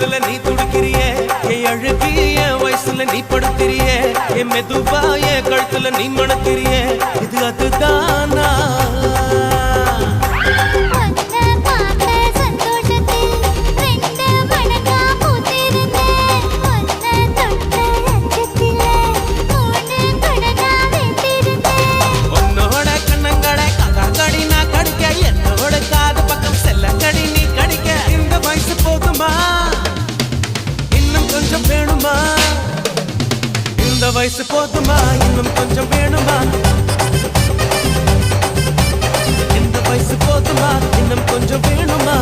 தொடுதல நீ துடிக்கிறியே என் அழுகி என் வயசுல நீ படுத்திரியே என் மெதுவா என் கழுத்துல நீ மணக்கிறியே இது அதுதானா இந்த வயசு போதுமா இன்னும் கொஞ்சம் வேணுமா இந்த வயசு போதுமா இன்னும் கொஞ்சம் வேணுமா